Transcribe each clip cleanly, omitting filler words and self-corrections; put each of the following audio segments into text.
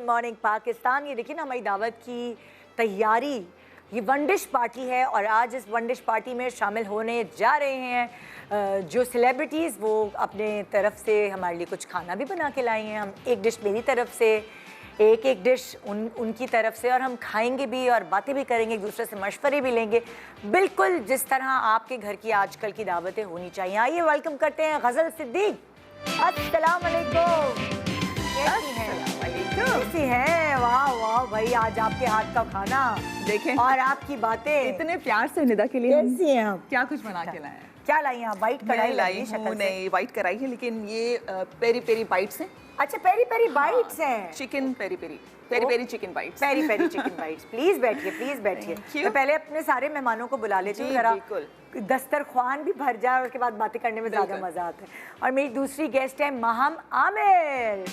Morning Pakistan. ये देखिए ना हमारी दावत की तैयारी, ये वन डिश पार्टी है और आज इस वन डिश पार्टी में शामिल होने जा रहे हैं जो सेलिब्रिटीज़, वो अपने तरफ से हमारे लिए कुछ खाना भी बना के लाई हैं। हम एक डिश मेरी तरफ से, एक डिश उनकी तरफ से, और हम खाएंगे भी और बातें भी करेंगे, एक दूसरे से मशवरे भी लेंगे, बिल्कुल जिस तरह आपके घर की आजकल की दावतें होनी चाहिए। आइए वेलकम करते हैं गज़ल सिद्दीक। अस्सलाम वालेकुम। कैसी हैं? वाह वाह भाई, आज आपके हाथ का खाना देखें और आपकी बातें इतने प्यार से निदा के लिए कैसी हैं आप? क्या कुछ बना के लाए हैं? क्या लाई हैं आप? वाइट कढ़ाई लाई हूँ, नहीं वाइट कढ़ाई है, लेकिन ये पेरी पेरी बाइट्स हैं। अच्छा, पेरी पेरी बाइट्स हैं। Chicken peri peri, peri peri chicken bites, peri peri chicken bites. Please बैठिए, प्लीज बैठिए। मैं पहले अपने सारे मेहमानों को बुला लेती हूँ, जरा दस्तरख्वान भी भर जाए, उसके बाद बातें करने में ज्यादा मजा आता है। और मेरी दूसरी गेस्ट है महम आमिर।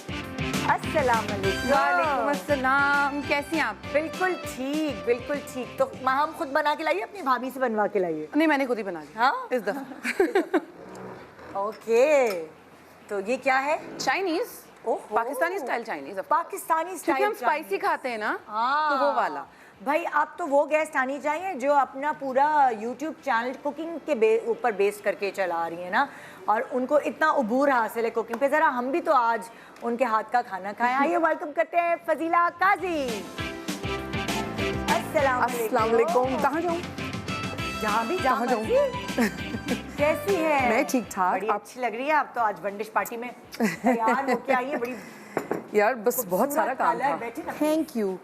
अस्सलाम वालेकुम। वालेकुम अस्सलाम। कैसी हैं आप? बिल्कुल ठीक, बिल्कुल ठीक। तो महम खुद बना के लाइए, अपनी भाभी से बनवा के लाइए? नहीं, मैंने खुद ही बना लिया। हाँ, इस दफा। ओके, तो ये क्या है? Chinese, Pakistani style Chinese. Pakistani style, क्योंकि हम स्पाइसी खाते हैं ना, तो वो वाला। भाई आप तो वो गेस्ट आनी चाहिए जो अपना पूरा यूट्यूब चैनल कुकिंग के ऊपर बेस करके चला रही है ना, और उनको इतना उबूर हासिल है कुकिंग पे। जरा हम भी तो आज उनके हाथ का खाना खाएं। आइए वेलकम करते हैं फजीला काजी। अस्सलाम वालेकुम। कहाँ जाऊँ? जहाँ भी कहाँ जाऊँ? कैसी है? मैं ठीक ठाक। बड़ी अच्छी लग रही है आप तो आज वनडिश पार्टी में तैयार होके आई है। बड़ी यार बस बहुत सारा काम था। बैठे ना। Thank you.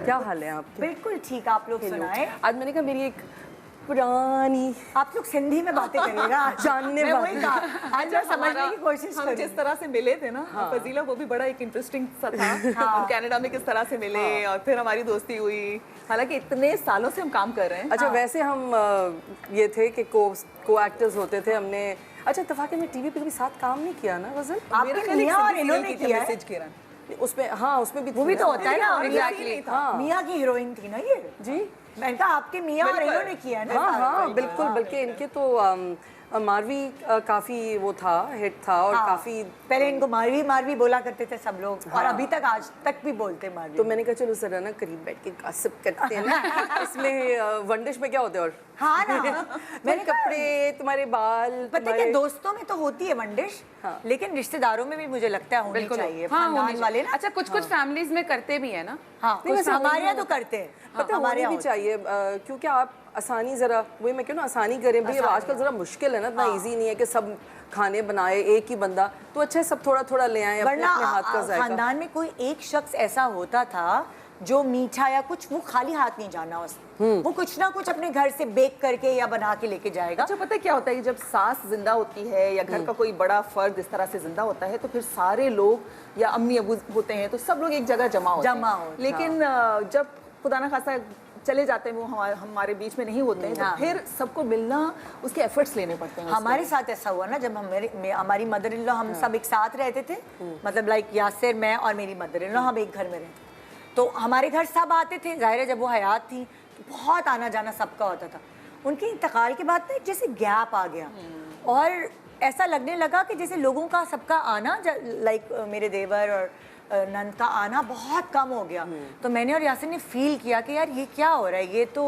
क्या हाल है आपके? बिल्कुल ठीक, आप लोग सुनाएं। आज मैंने कहा मेरी एक पुरानी, आप लोग सिंधी में बातें करिएगा जानने वाली। आज मैं समझने की कोशिश हम करूँ। जिस तरह से मिले थे ना फजीला, वो भी बड़ा एक इंटरेस्टिंग सा था। हम कनाडा में किस तरह से मिले और फिर हमारी दोस्ती हुई। हालांकि इतने सालों से हम काम कर रहे हैं। अच्छा, वैसे हम ये थे कि को एक्टर्स होते थे हमने। अच्छा, इत्तेफाक में टीवी पे कभी साथ काम नहीं किया ना गजल? आपके मियां और इन्होंने किया है मैसेज किरण उसमें, हाँ उसमें भी वो भी तो होता है ना। एग्जैक्टली। हाँ मियां की हीरोइन थी ना ये जी। मैंने कहा आपके मियां और इन्होंने किया है ना। हाँ हाँ बिल्कुल, बल्कि इनके तो मारवी काफी वो था, हिट था, और काफी पहले इनको मारवी मारवी बोला करते थे सब लोग, और अभी तक आज तक भी बोलते हैं मारवी। तो मैंने कहा चलो सर ना करीब बैठ के गॉसिप करते हैं ना। इसमें वन डिश में क्या होता है? और हाँ ना, मेरे कपड़े, तुम्हारे बाल, पता है दोस्तों में तो होती है वन डिश, लेकिन रिश्तेदारों में भी मुझे लगता है होनी चाहिए। खानदान वाले ना। अच्छा, कुछ फैमिलीज में करते भी है ना। हाँ, हमारे यहाँ तो करते हैं। पता हमारे भी चाहिए, क्योंकि आप आसानी जरा, वही मैं क्यों ना आसानी करें भाई। आजकल जरा मुश्किल है ना, इतना इजी नहीं है कि सब खाने बनाए एक ही बंदा। तो अच्छा है सब थोड़ा थोड़ा ले आए अपने हाथ का जायका। खानदान में कोई एक शख्स ऐसा होता था जो मीठा या कुछ, वो खाली हाथ नहीं जाना उसने, वो कुछ ना कुछ अपने घर से बेक करके या बना के लेके जाएगा। अच्छा, पता है क्या होता है, जब सास जिंदा होती है या घर का कोई बड़ा फर्द इस तरह से जिंदा होता है, तो फिर सारे लोग या अम्मी अबू होते हैं, तो सब लोग एक जगह जमा होते हैं। लेकिन जब खुदा ना खासा चले जाते हैं, वो हमारे बीच में नहीं होते हैं, तो फिर सबको मिलना, उसके एफर्ट्स लेने पड़ते हैं। हमारे साथ ऐसा हुआ ना, जब हमारी मदर इन लॉ, हम सब एक साथ रहते थे, मतलब लाइक यासिर, मैं और मेरी मदर इन लॉ, हम एक घर में रहते, तो हमारे घर सब आते थे। जाहिर है जब वो हयात थी तो बहुत आना जाना सबका होता था। उनके इंतकाल के बाद ना जैसे गैप आ गया, और ऐसा लगने लगा कि जैसे लोगों का सबका आना, लाइक मेरे देवर और नंद का आना बहुत कम हो गया। तो मैंने और यासिर ने फील किया कि यार ये क्या हो रहा है, ये तो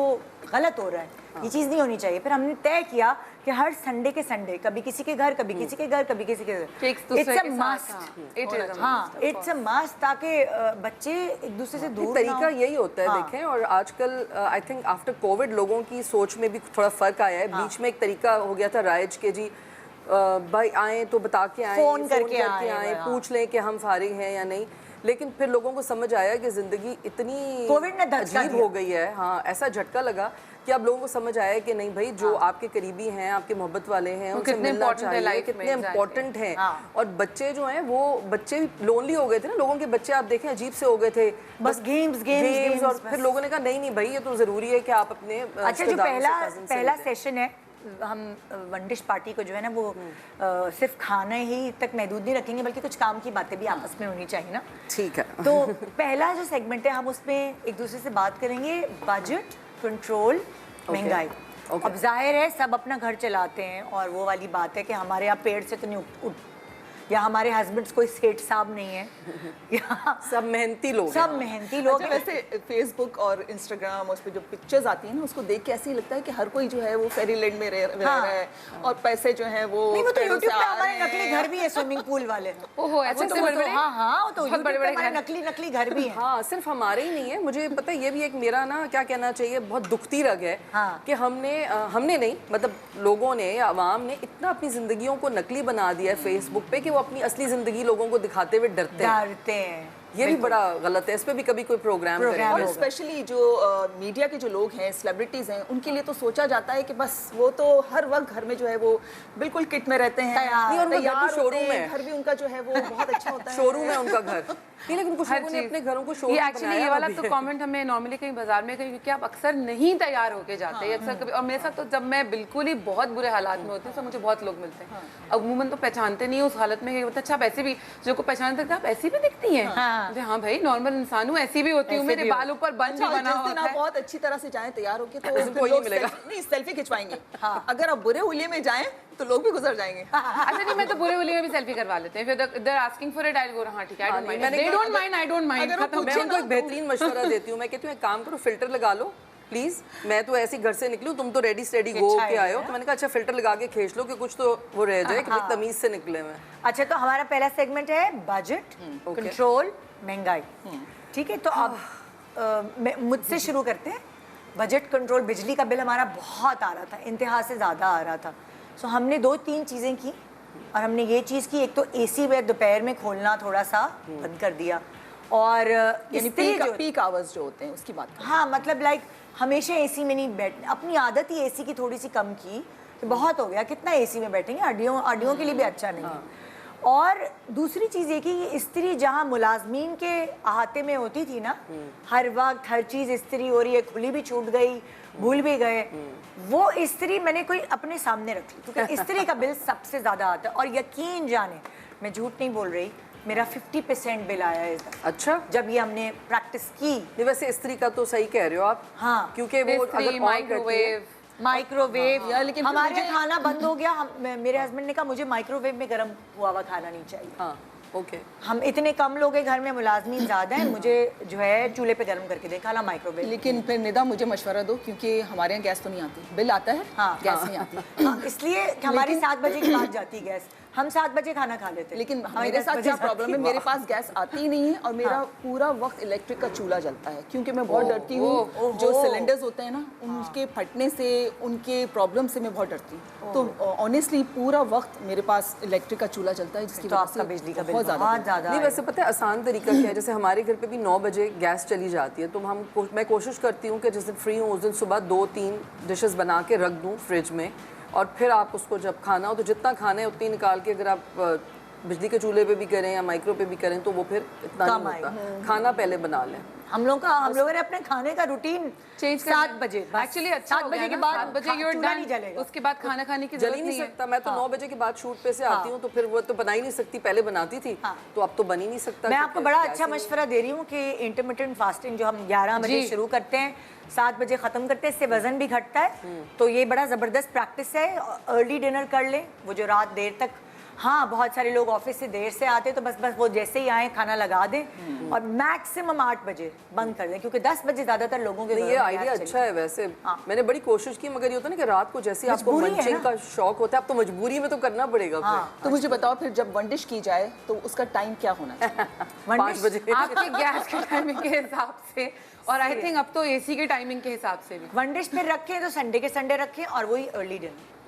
गलत हो रहा है, ये चीज़ नहीं होनी चाहिए। फिर हमने तय किया कि हर संडे के संडे कभी किसी के घर, कभी किसी के घर, कभी किसी के घर। It's a must. हाँ, इट्स अ मस्ट, ताकि बच्चे एक दूसरे से दूर। तरीका यही होता है। देखें, और आजकल आई थिंक आफ्टर कोविड लोगों की सोच में भी थोड़ा फर्क आया है। बीच में एक तरीका हो गया था राइज के जी, भाई आए तो बता के आए, फोन करके आए, पूछ लें कि हम फारिग हैं या नहीं। लेकिन फिर लोगों को समझ आया कि जिंदगी इतनी कोविड ने अजीब हो गई है। हाँ, ऐसा झटका लगा कि अब लोगों को समझ आया कि नहीं भाई, जो आपके करीबी हैं, आपके मोहब्बत वाले हैं, उनसे मिलना चाहिए, कितने इम्पोर्टेंट हैं। और बच्चे जो हैं, वो बच्चे भी लोनली हो गए थे ना। लोगों के बच्चे आप देखें अजीब से हो गए थे, बस गेम्स। और फिर लोगों ने कहा नहीं भाई, ये तो जरूरी है कि आप अपने। अच्छा, जो पहला सेशन है, हम वन डिश पार्टी को जो है ना, वो सिर्फ खाने ही तक महदूद नहीं रखेंगे, बल्कि कुछ काम की बातें भी आपस में होनी चाहिए ना। ठीक है। तो पहला जो सेगमेंट है, हम उसमें एक दूसरे से बात करेंगे बजट कंट्रोल, महंगाई। अब जाहिर है सब अपना घर चलाते हैं, और वो वाली बात है कि हमारे यहाँ पेड़ से तो नहीं या हमारे हस्बैंड्स कोई सेठ साहब नहीं है या सब मेहनती लोग सब मेहनती लोग अच्छा, वैसे फेसबुक और इंस्टाग्राम उस पर जो पिक्चर्स आती हैं ना, उसको देख के ऐसे ही लगता है कि हर कोई जो है वो फेरीलैंड में रह रहा है और पैसे जो है वो नहीं, वो तो पेड़ों से यूट्यूब पे आ हमारे रहे नकली हैं। घर भी है, स्विमिंग पूल वाले। ओहो, ऐसे तो बड़े-बड़े? हाँ, वो तो बहुत यूट्यूब पे बड़े-बड़े हमारे घर। नकली घर भी हैं। हाँ, सिर्फ हमारे ही नहीं है, मुझे पता है ये भी एक मेरा ना क्या कहना चाहिए बहुत दुखती रग है कि हमने नहीं मतलब लोगों ने या अवाम ने इतना अपनी जिंदगियों को नकली बना दिया है फेसबुक पे कि वो अपनी असली जिंदगी लोगों को दिखाते हुए डरते हैं। ये भी बड़ा गलत है, इस पे भी कभी कोई प्रोग्राम और करेंगे। स्पेशली जो मीडिया के जो लोग हैं, सेलिब्रिटीज हैं, उनके लिए तो सोचा जाता है कि बस वो तो हर वक्त घर में जो है वो बिल्कुल किट में रहते हैं, नहीं, और उनका घर भी शोरूम है। घर भी उनका जो है वो बहुत अच्छा होता है, शोरूम है उनका घर। नहीं, लेकिन कुछ लोगों ने अपने घरों को शोरूम ये एक्चुअली ये वाला तो कमेंट हमें नॉर्मली कहीं बाजार में कहीं, क्योंकि आप अक्सर नहीं तैयार होके जाते हैं अक्सर कभी, और मेरे साथ तो जब मैं बिल्कुल ही बहुत बुरे हालात में होती हूँ तो मुझे बहुत लोग मिलते हैं, अमूमन तो पहचानते नहीं है उस हालत में, अच्छा आप ऐसे भी जो को पहचानते थे, आप ऐसी भी दिखती हैं। हाँ भाई, नॉर्मल इंसान हूँ, ऐसी भी होती हूँ, मेरे बाल ऊपर बन भी बना होता है। बहुत अच्छी तरह से जाएं तैयार होके तो कोई नहीं मिलेगा, नहीं सेल्फी खिंचवाएंगे। अगर आप बुरे हुलिये में जाएं तो लोग भी गुजर जाएंगे। अच्छा नहीं, मैं तो बुरे वाले में भी सेल्फी करवा लेते हैं, फिर दे आस्किंग फॉर इट, आई गो हाँ ठीक है, I don't mind, they don't mind, I don't mind. मैं उनको एक बेहतरीन मशवरा देती हूँ, मैं कहती हूँ एक काम करो, फिल्टर लगा लो प्लीज। मैं तो ऐसे घर से निकली हूँ, तुम तो रेडी स्टेडी गो के आए हो, तो मैंने कहा अच्छा फिल्टर लगा के खींच लो कि कुछ तो वो रह जाए कि तमीज से निकले मैं। अच्छा, तो हमारा पहला सेगमेंट है बजट कंट्रोल महंगाई। ठीक है, तो अब मुझसे शुरू करते हैं। बजट कंट्रोल, बिजली का बिल हमारा बहुत आ रहा था, इंतहा से ज़्यादा आ रहा था। सो हमने 2-3 चीज़ें की और हमने ये चीज़ की, एक तो एसी वे दोपहर में खोलना थोड़ा सा बंद कर दिया, और यानी पीक आवर्स जो होते हैं उसकी बात। हाँ, मतलब लाइक हमेशा एसी में नहीं बैठ, अपनी आदत ही एसी की थोड़ी सी कम की कि बहुत हो गया, कितना एसी में बैठेंगे, हड्डियों के लिए भी अच्छा नहीं है। और दूसरी चीज़ ये कि इस्त्री जहाँ मुलाजमीन के अहाते में होती थी ना, हर वक्त हर चीज़ इस्त्री हो रही है, खुली भी छूट गई, भूल भी गए, वो इस्त्री मैंने कोई अपने सामने रख ली, क्योंकि इस्त्री का बिल सबसे ज़्यादा आता है। और यकीन जाने, मैं झूठ नहीं बोल रही, मेरा 50% बिल आया है इस दफा। अच्छा, जब ये हमने प्रैक्टिस की। नहीं वैसे इस्त्री का तो सही कह रहे हो आप, हाँ, क्योंकि वो अगर माइक्रोवेव, या लेकिन हमारे खाना बंद हो गया, मेरे हस्बैंड ने कहा मुझे माइक्रोवेव में गर्म हुआ हुआ खाना नहीं चाहिए। हाँ, ओके। हम इतने कम लोग हैं घर में, मुलाजमीन ज़्यादा हैं, मुझे जो है चूल्हे पे गर्म करके दे खाना माइक्रोवेव। लेकिन फिर निदा मुझे मशवरा दो, क्योंकि हमारे यहाँ गैस तो नहीं आती, बिल आता है, हाँ, गैस नहीं आती। हाँ, इसलिए हमारी 7 बजे के बाद जाती गैस, हम 7 बजे खाना खा लेते। लेकिन मेरे साथ क्या प्रॉब्लम है, मेरे पास गैस आती ही नहीं है और मेरा पूरा वक्त इलेक्ट्रिक का चूल्हा जलता है, क्योंकि मैं बहुत डरती हूँ जो सिलेंडर्स होते हैं ना, उनके फटने से, उनके प्रॉब्लम से मैं बहुत डरती हूँ। तो ऑनेस्टली पूरा वक्त मेरे पास इलेक्ट्रिक का चूल्हा चलता है, जिसकी वजह से बिजली का बिल बहुत ज़्यादा। नहीं वैसे पता है आसान तरीका क्या है, जैसे हमारे घर पे भी 9 बजे गैस चली जाती है, तो मैं कोशिश करती हूँ कि जिस दिन फ्री हूँ उस दिन सुबह 2-3 डिशेस बना के रख दूँ फ्रिज में, और फिर आप उसको जब खाना हो तो जितना खाना है उतनी निकाल के, अगर आप बिजली के चूल्हे पे भी करें या माइक्रो पे भी करें तो वो फिर इतना नहीं होता। खाना पहले बना लें। हम लोगों ने अपने खाने का रूटीन चेंज 7 बजे, एक्चुअली 7 बजे के बाद, 7 बजे you're done, उसके बाद खाना खाने की जल ही नहीं सकता। मैं तो 9 बजे के बाद शूट पे से आती हूँ, तो फिर वो तो बना ही नहीं सकती, पहले बनाती थी, तो अब तो बन ही नहीं सकता। मैं आपको बड़ा अच्छा मशवरा दे रही हूँ कि इंटरमिटेंट फास्टिंग जो हम 11 बजे शुरू करते हैं, 7 बजे खत्म करते हैं, इससे वजन भी घटता है, तो ये बड़ा जबरदस्त प्रैक्टिस है। अर्ली डिनर कर लें, वो जो रात देर तक, हाँ बहुत सारे लोग ऑफिस से देर से आते तो बस वो जैसे ही आए खाना लगा दें और मैक्सिमम 8 बजे बंद कर दें, क्योंकि 10 बजे ज्यादातर लोगों के ये आइडिया अच्छा है वैसे। मैंने बड़ी कोशिश की, मगर ये होता है ना कि रात को जैसे आपको मंचिंग का शौक होता है, अब तो मजबूरी में तो करना पड़ेगा। तो मुझे बताओ फिर जब वन डिश की जाए तो उसका टाइम क्या होना चाहिए? 5 बजे आपके गैस के टाइमिंग के हिसाब से, और आई थिंक अब तो एसी के टाइमिंग के हिसाब से भी। वन डिश फिर रखें तो संडे के संडे रखें, और वही अर्ली डिनर।